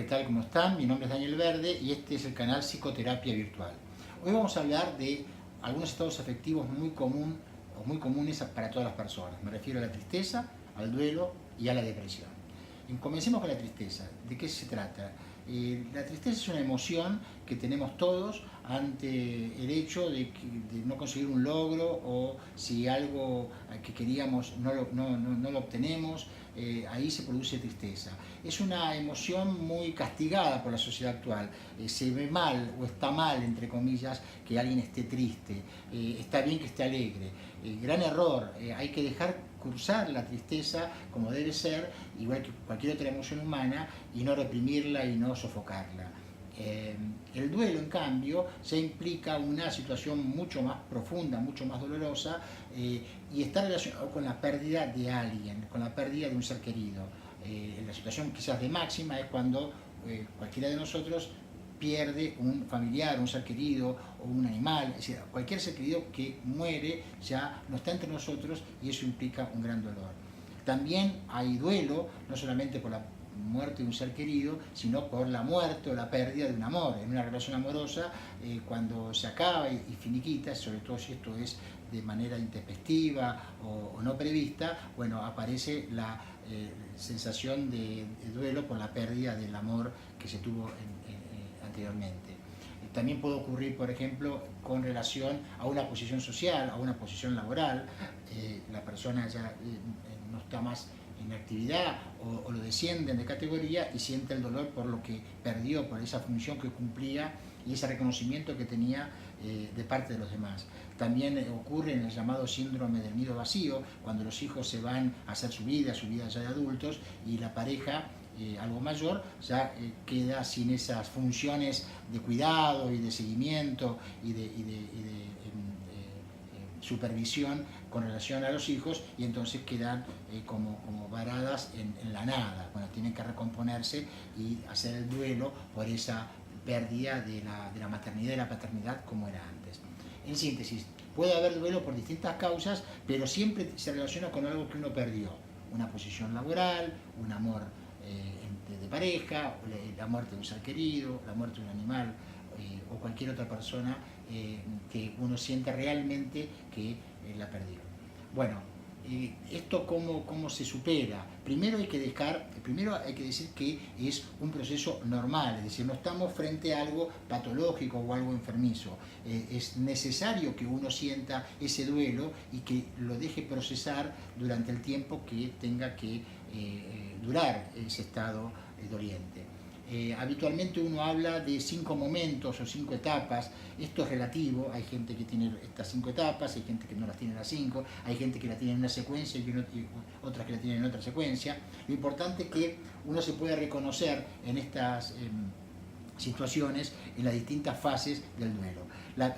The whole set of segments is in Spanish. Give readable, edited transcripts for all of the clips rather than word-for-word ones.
¿qué tal? ¿Cómo están? Mi nombre es Daniel Verde y este es el canal Psicoterapia Virtual. Hoy vamos a hablar de algunos estados afectivos muy comunes para todas las personas. Me refiero a la tristeza, al duelo y a la depresión. Y comencemos con la tristeza. ¿De qué se trata? La tristeza es una emoción que tenemos todos ante el hecho de no conseguir un logro, o si algo que queríamos no lo obtenemos. Ahí se produce tristeza. Es una emoción muy castigada por la sociedad actual. Se ve mal o está mal, entre comillas, que alguien esté triste. Está bien que esté alegre. Gran error. Hay que dejar cursar la tristeza como debe ser, igual que cualquier otra emoción humana, y no reprimirla y no sofocarla. El duelo, en cambio, se implica una situación mucho más profunda, mucho más dolorosa, y está relacionado con la pérdida de alguien, con la pérdida de un ser querido. La situación quizás de máxima es cuando cualquiera de nosotros pierde un familiar, un ser querido o un animal. Es decir, cualquier ser querido que muere ya no está entre nosotros, y eso implica un gran dolor. También hay duelo, no solamente por la muerte de un ser querido, sino por la muerte o la pérdida de un amor. En una relación amorosa, cuando se acaba y finiquita, sobre todo si esto es de manera intempestiva o no prevista, bueno, aparece la sensación de duelo por la pérdida del amor que se tuvo anteriormente. También puede ocurrir, por ejemplo, con relación a una posición social, a una posición laboral. La persona ya no está más en actividad o lo descienden de categoría y siente el dolor por lo que perdió, por esa función que cumplía y ese reconocimiento que tenía de parte de los demás. También ocurre en el llamado síndrome del nido vacío, cuando los hijos se van a hacer su vida ya de adultos, y la pareja algo mayor ya queda sin esas funciones de cuidado y de seguimiento y de supervisión con relación a los hijos, y entonces quedan como varadas en la nada. Bueno, tienen que recomponerse y hacer el duelo por esa pérdida de la maternidad y de la paternidad como era antes. En síntesis, puede haber duelo por distintas causas, pero siempre se relaciona con algo que uno perdió: una posición laboral, un amor de pareja, la muerte de un ser querido, la muerte de un animal, o cualquier otra persona que uno siente realmente que la perdió. Bueno, ¿esto cómo se supera? Primero hay que decir que es un proceso normal, es decir, no estamos frente a algo patológico o algo enfermizo. Es necesario que uno sienta ese duelo y que lo deje procesar durante el tiempo que tenga que durar ese estado doliente. Habitualmente uno habla de 5 momentos o 5 etapas. Esto es relativo. Hay gente que tiene estas 5 etapas, hay gente que no las tiene las 5, hay gente que la tiene en una secuencia y otras que la tienen en otra secuencia. Lo importante es que uno se pueda reconocer en estas situaciones, en las distintas fases del duelo.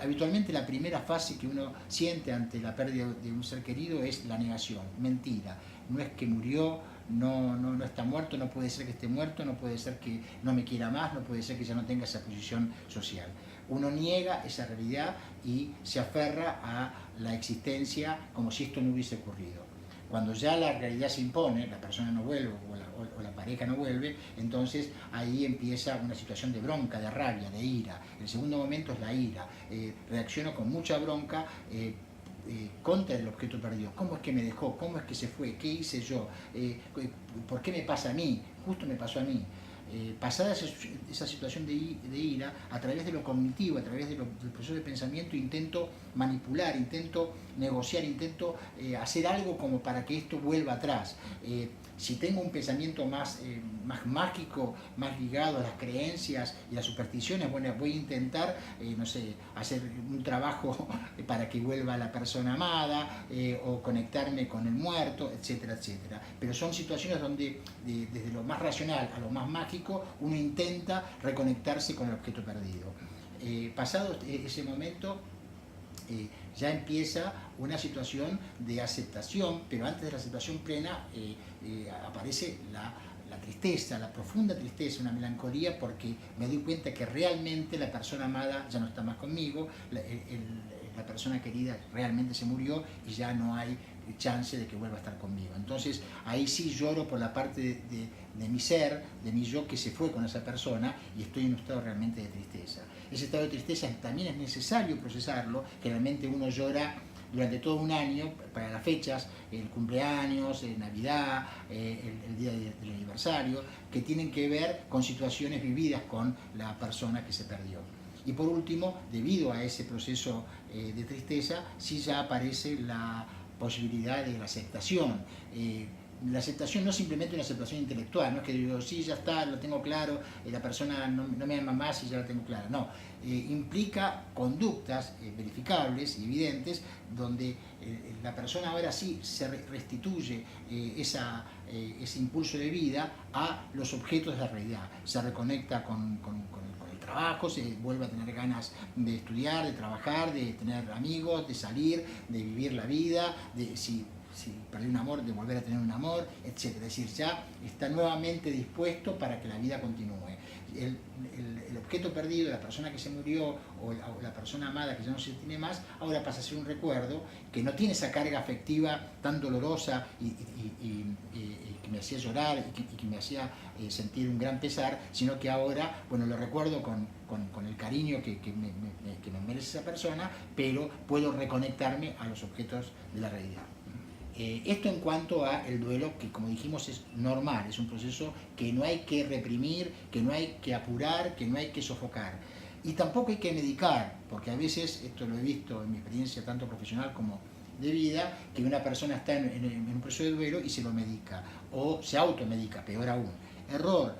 Habitualmente la primera fase que uno siente ante la pérdida de un ser querido es la negación. Mentira, no es que murió, no está muerto, no puede ser que esté muerto, no puede ser que no me quiera más, no puede ser que ya no tenga esa posición social. Uno niega esa realidad y se aferra a la existencia como si esto no hubiese ocurrido. Cuando ya la realidad se impone, la persona no vuelve o la pareja no vuelve, entonces ahí empieza una situación de bronca, de rabia, de ira. El segundo momento es la ira. Reacciono con mucha bronca contra el objeto perdido. ¿Cómo es que me dejó? ¿Cómo es que se fue? ¿Qué hice yo? ¿Por qué me pasa a mí? Justo me pasó a mí. Pasada esa situación de ira, a través de lo cognitivo, a través del proceso de pensamiento, intento manipular, intento negociar, intento hacer algo como para que esto vuelva atrás. Si tengo un pensamiento más mágico, más ligado a las creencias y las supersticiones, bueno, voy a intentar, no sé, hacer un trabajo para que vuelva la persona amada, o conectarme con el muerto, etcétera, etcétera. Pero son situaciones donde desde lo más racional a lo más mágico uno intenta reconectarse con el objeto perdido. Pasado ese momento, ya empieza una situación de aceptación, pero antes de la aceptación plena aparece la tristeza, la profunda tristeza, una melancolía, porque me doy cuenta que realmente la persona amada ya no está más conmigo, la persona querida realmente se murió y ya no hay chance de que vuelva a estar conmigo. Entonces ahí sí lloro por la parte de mi ser, de mi yo que se fue con esa persona, y estoy en un estado realmente de tristeza. Ese estado de tristeza también es necesario procesarlo. Generalmente uno llora durante todo un año para las fechas, el cumpleaños, Navidad, el día del aniversario, que tienen que ver con situaciones vividas con la persona que se perdió. Y por último, debido a ese proceso de tristeza, sí ya aparece la posibilidad de la aceptación. La aceptación no es simplemente una aceptación intelectual, no es que digo, sí, ya está, lo tengo claro, la persona no me ama más y ya la tengo clara. No, implica conductas verificables y evidentes, donde la persona ahora sí se restituye ese impulso de vida a los objetos de la realidad, se reconecta con el trabajo, se vuelve a tener ganas de estudiar, de trabajar, de tener amigos, de salir, de vivir la vida, si perdió un amor, de volver a tener un amor, etc. Es decir, ya está nuevamente dispuesto para que la vida continúe. El objeto perdido, la persona que se murió o la persona amada que ya no se tiene más, ahora pasa a ser un recuerdo que no tiene esa carga afectiva tan dolorosa y que me hacía llorar y que me hacía sentir un gran pesar, sino que ahora, bueno, lo recuerdo con el cariño que me merece esa persona, pero puedo reconectarme a los objetos de la realidad. Esto en cuanto a el duelo, que como dijimos es normal, es un proceso que no hay que reprimir, que no hay que apurar, que no hay que sofocar. Y tampoco hay que medicar, porque a veces, esto lo he visto en mi experiencia tanto profesional como de vida, que una persona está en un proceso de duelo y se lo medica, o se automedica, peor aún. Error,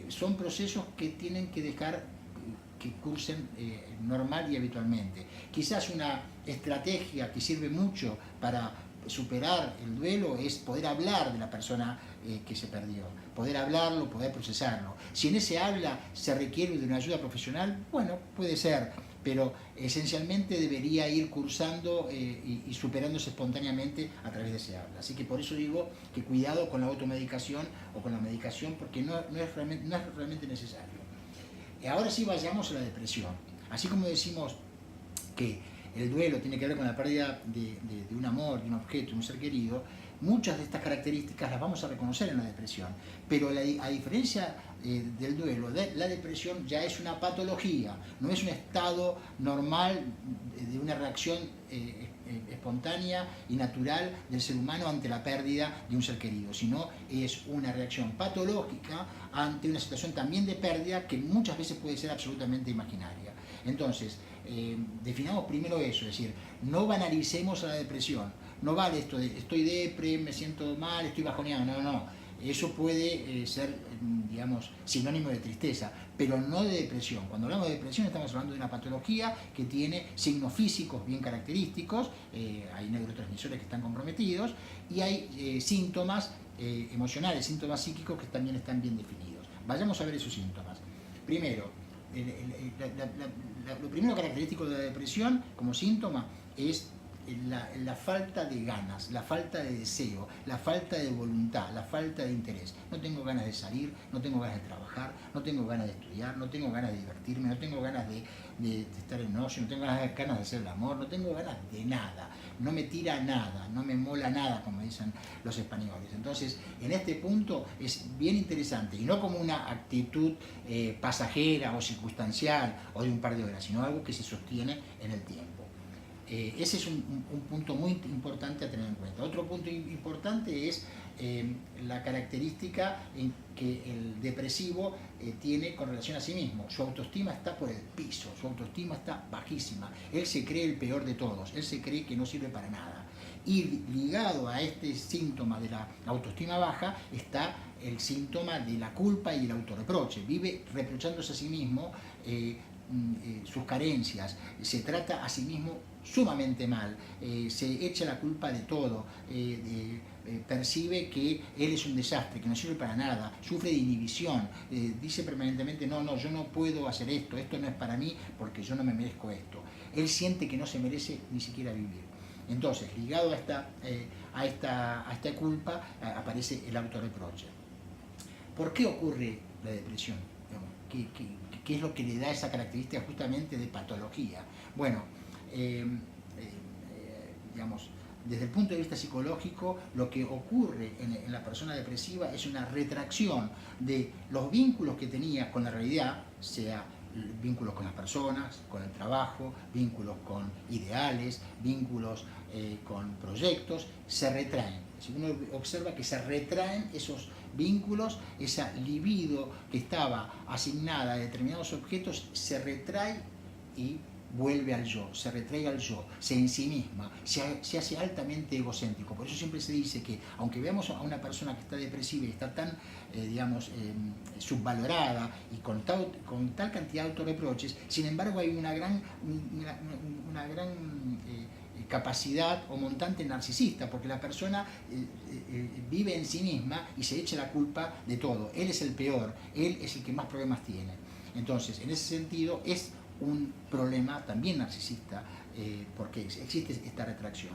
son procesos que tienen que dejar que cursen normal y habitualmente. Quizás una estrategia que sirve mucho para superar el duelo es poder hablar de la persona que se perdió, poder hablarlo, poder procesarlo. Si en ese habla se requiere de una ayuda profesional, bueno, puede ser, pero esencialmente debería ir cursando y superándose espontáneamente a través de ese habla. Así que por eso digo que cuidado con la automedicación o con la medicación, porque no es realmente necesario. Ahora sí vayamos a la depresión. Así como decimos que el duelo tiene que ver con la pérdida de un amor, de un objeto, de un ser querido, muchas de estas características las vamos a reconocer en la depresión. Pero a diferencia del duelo, la depresión ya es una patología, no es un estado normal de una reacción espontánea y natural del ser humano ante la pérdida de un ser querido, sino es una reacción patológica ante una situación también de pérdida que muchas veces puede ser absolutamente imaginaria. Entonces, definamos primero eso, es decir, no banalicemos a la depresión. No vale esto de estoy depre, me siento mal, estoy bajoneado, no. Eso puede ser, digamos, sinónimo de tristeza, pero no de depresión. Cuando hablamos de depresión estamos hablando de una patología que tiene signos físicos bien característicos, hay neurotransmisores que están comprometidos y hay síntomas emocionales, síntomas psíquicos que también están bien definidos. Vayamos a ver esos síntomas. Primero, lo primero característico de la depresión como síntoma es la falta de ganas, la falta de deseo, la falta de voluntad, la falta de interés. No tengo ganas de salir, no tengo ganas de trabajar, no tengo ganas de estudiar, no tengo ganas de divertirme, no tengo ganas de estar en ocio, no tengo ganas de hacer el amor, no tengo ganas de nada, no me tira nada, no me mola nada, como dicen los españoles. Entonces, en este punto es bien interesante, y no como una actitud pasajera o circunstancial o de un par de horas, sino algo que se sostiene en el tiempo. Ese es un punto muy importante a tener en cuenta. Otro punto importante es la característica en que el depresivo tiene con relación a sí mismo. Su autoestima está por el piso, su autoestima está bajísima. Él se cree el peor de todos, él se cree que no sirve para nada. Y ligado a este síntoma de la autoestima baja está el síntoma de la culpa y el autorreproche. Vive reprochándose a sí mismo sus carencias, se trata a sí mismo sumamente mal, se echa la culpa de todo, percibe que él es un desastre, que no sirve para nada, sufre de inhibición, dice permanentemente no, yo no puedo hacer esto no es para mí porque yo no me merezco esto. Él siente que no se merece ni siquiera vivir. Entonces, ligado a esta culpa, aparece el autorreproche. ¿Por qué ocurre la depresión? ¿Qué es lo que le da esa característica justamente de patología? Bueno, digamos, desde el punto de vista psicológico, lo que ocurre en la persona depresiva es una retracción de los vínculos que tenía con la realidad, sea vínculos con las personas, con el trabajo, vínculos con ideales, vínculos con proyectos, se retraen. Si uno observa que se retraen esos vínculos, esa libido que estaba asignada a determinados objetos, se retrae y vuelve al yo, se retrae al yo, se ensimisma, se hace altamente egocéntrico. Por eso siempre se dice que, aunque veamos a una persona que está depresiva y está tan, subvalorada y con tal cantidad de autorreproches, sin embargo hay una gran capacidad o montante narcisista, porque la persona vive en sí misma y se echa la culpa de todo. Él es el peor, él es el que más problemas tiene. Entonces, en ese sentido, es un problema también narcisista, porque existe esta retracción.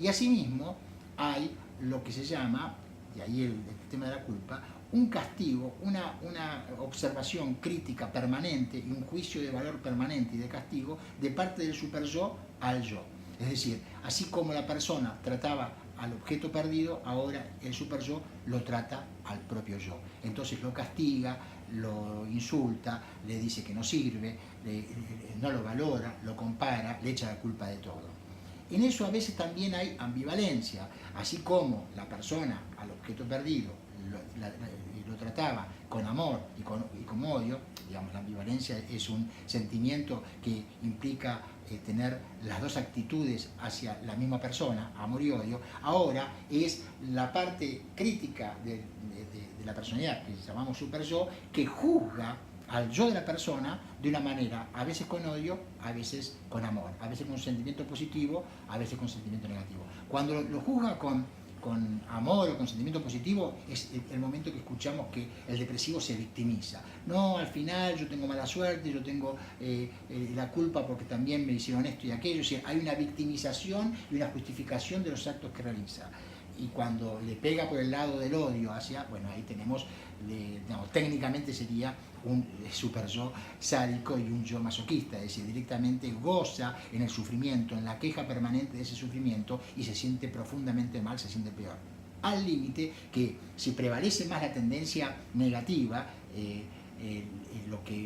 Y asimismo hay lo que se llama, y ahí el tema de la culpa, un castigo, una observación crítica permanente y un juicio de valor permanente y de castigo de parte del superyo al yo. Es decir, así como la persona trataba al objeto perdido, ahora el superyo lo trata al propio yo. Entonces lo castiga, lo insulta, le dice que no sirve, no lo valora, lo compara, le echa la culpa de todo. En eso a veces también hay ambivalencia, así como la persona al objeto perdido lo trataba con amor y con odio. Digamos, la ambivalencia es un sentimiento que implica tener las dos actitudes hacia la misma persona, amor y odio. Ahora es la parte crítica de la personalidad, que llamamos superyo, que juzga al yo de la persona de una manera, a veces con odio, a veces con amor, a veces con sentimiento positivo, a veces con sentimiento negativo. Cuando lo juzga con amor o con sentimiento positivo, es el momento que escuchamos que el depresivo se victimiza. No, al final yo tengo mala suerte, yo tengo la culpa porque también me hicieron esto y aquello. O sea, hay una victimización y una justificación de los actos que realiza. Y cuando le pega por el lado del odio hacia, bueno, ahí tenemos, digamos, técnicamente sería un superyo sádico y un yo masoquista, es decir, directamente goza en el sufrimiento, en la queja permanente de ese sufrimiento y se siente profundamente mal, se siente peor. Al límite que si prevalece más la tendencia negativa,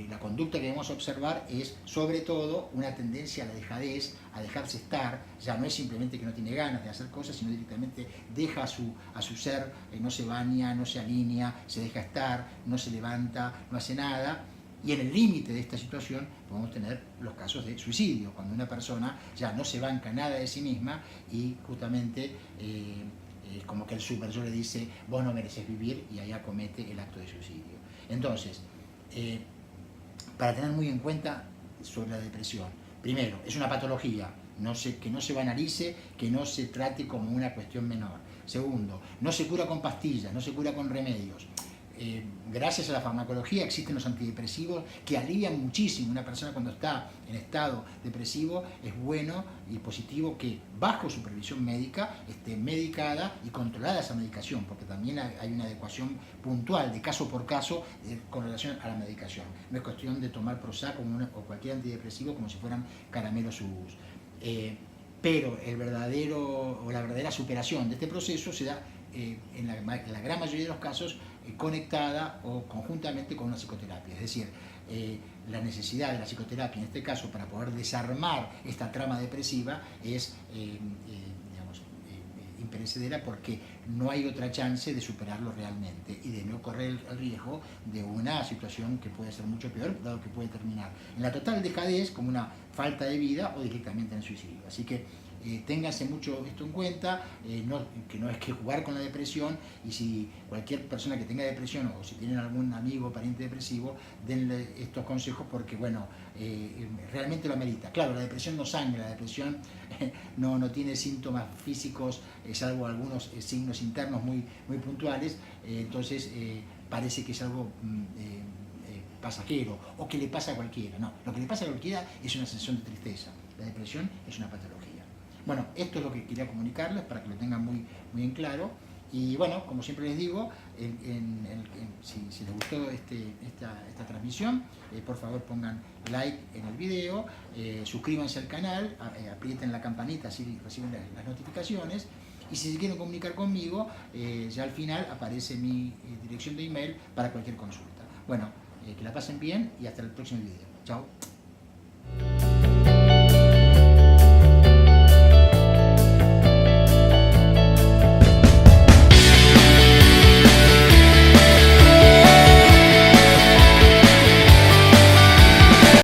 la conducta que debemos observar es sobre todo una tendencia a la dejadez, a dejarse estar. Ya no es simplemente que no tiene ganas de hacer cosas, sino directamente deja a su ser, no se baña, no se alinea, se deja estar, no se levanta, no hace nada. Y en el límite de esta situación podemos tener los casos de suicidio, cuando una persona ya no se banca nada de sí misma y justamente como que el superyo le dice, vos no mereces vivir, y ahí acomete el acto de suicidio. Entonces, para tener muy en cuenta sobre la depresión, primero, es una patología, que no se banalice, que no se trate como una cuestión menor. Segundo, no se cura con pastillas, no se cura con remedios. Gracias a la farmacología existen los antidepresivos que alivian muchísimo. Una persona cuando está en estado depresivo es bueno y positivo que bajo supervisión médica esté medicada y controlada esa medicación, porque también hay una adecuación puntual de caso por caso con relación a la medicación. No es cuestión de tomar Prozac o cualquier antidepresivo como si fueran caramelos Ubus. Pero la verdadera superación de este proceso se da en la gran mayoría de los casos conectada o conjuntamente con una psicoterapia. Es decir, la necesidad de la psicoterapia en este caso para poder desarmar esta trama depresiva es imperecedera, porque no hay otra chance de superarlo realmente y de no correr el riesgo de una situación que puede ser mucho peor, dado que puede terminar en la total dejadez, como una falta de vida, o directamente en suicidio. Así que ténganse mucho esto en cuenta, que no es que jugar con la depresión, y si cualquier persona que tenga depresión o si tienen algún amigo o pariente depresivo, denle estos consejos porque, bueno, realmente lo amerita. Claro, la depresión no sangra, la depresión no tiene síntomas físicos, salvo algunos signos internos muy puntuales, entonces parece que es algo pasajero o que le pasa a cualquiera. No, lo que le pasa a cualquiera es una sensación de tristeza. La depresión es una patología. Bueno, esto es lo que quería comunicarles para que lo tengan muy en claro. Y bueno, como siempre les digo, si les gustó esta transmisión, por favor pongan like en el video, suscríbanse al canal, aprieten la campanita así reciben las notificaciones. Y si se quieren comunicar conmigo, ya al final aparece mi dirección de email para cualquier consulta. Bueno, que la pasen bien y hasta el próximo video. Chao.